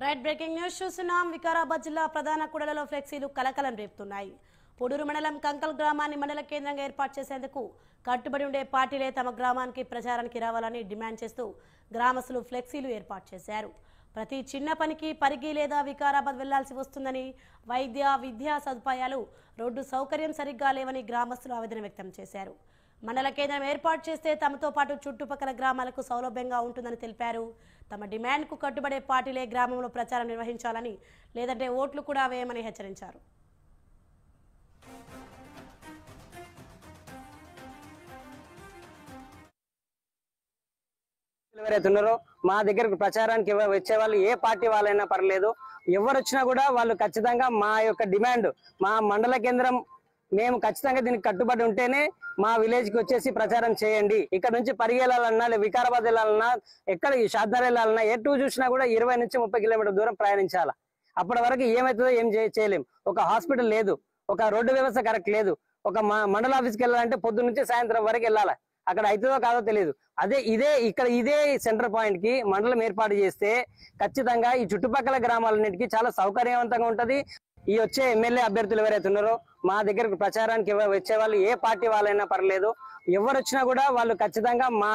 Right breaking news చూస్తున్నాం. వికారాబాద్ జిల్లా ప్రధాన కూడలలో ఫ్లెక్సీలు కలకలం రేపుతున్నాయి. పొడూరు మండలం కంకల్ గ్రామాన్ని మండల కేంద్రంగా ఏర్పాటు చేసేందుకు కట్టుబడి ఉండే పార్టీలే తమ గ్రామానికి ప్రచారానికి రావాలని డిమాండ్ చేస్తూ గ్రామస్తులు ఫ్లెక్సీలు ఏర్పాటు చేశారు. ప్రతి చిన్న పనికి పరిగి లేదా వికారాబాద్ వెళ్లాల్సి వస్తుందని, వైద్య విద్యా సదుపాయాలు రోడ్డు సౌకర్యం సరిగ్గా లేవని గ్రామస్తులు ఆవేదన వ్యక్తం చేశారు. మండల కేంద్రం ఏర్పాటు చేస్తే తమతో పాటు చుట్టుపక్కల గ్రామాలకు సౌలభ్యంగా ఉంటుందని తెలిపారు. తమ డిమాండ్కు కట్టుబడే పార్టీలే గ్రామంలో ప్రచారం నిర్వహించాలని, లేదంటే ఓట్లు కూడా వేయమని హెచ్చరించారు. ఎవరైతున్నారో మా దగ్గరకు ప్రచారానికి వచ్చే వాళ్ళు ఏ పార్టీ వాళ్ళైనా పర్లేదు, ఎవరు వచ్చినా కూడా వాళ్ళు ఖచ్చితంగా మా యొక్క డిమాండ్, మా మండల కేంద్రం మేము ఖచ్చితంగా దీనికి కట్టుబడి ఉంటేనే మా విలేజ్ కి వచ్చేసి ప్రచారం చేయండి. ఇక్కడ నుంచి పరిగెళ్ళాలన్నా, వికారాబాద్ వెళ్ళాలన్నా, ఎక్కడ షాద్నగర్ వెళ్ళాలన్నా, ఎటు చూసినా కూడా 20 నుంచి 30 కిలోమీటర్ల దూరం ప్రయాణించాలా. అప్పటి వరకు ఏమవుతుందో ఏం చేయలేం. ఒక హాస్పిటల్ లేదు, ఒక రోడ్డు వ్యవస్థ కరెక్ట్ లేదు. ఒక మండల ఆఫీస్కి వెళ్ళాలంటే పొద్దు నుంచి సాయంత్రం వరకు వెళ్ళాలి. అక్కడ అవుతుందో కాదో తెలియదు. ఇదే సెంటర్ పాయింట్ కి మండలం ఏర్పాటు చేస్తే ఖచ్చితంగా ఈ చుట్టుపక్కల గ్రామాలన్నిటికీ చాలా సౌకర్యవంతంగా ఉంటది. ఈ వచ్చే ఎమ్మెల్యే అభ్యర్థులు ఎవరైతే ఉన్నారో మా దగ్గరకు ప్రచారానికి వచ్చే వాళ్ళు ఏ పార్టీ వాళ్ళైనా పర్లేదు, ఎవరు వచ్చినా కూడా వాళ్ళు ఖచ్చితంగా మా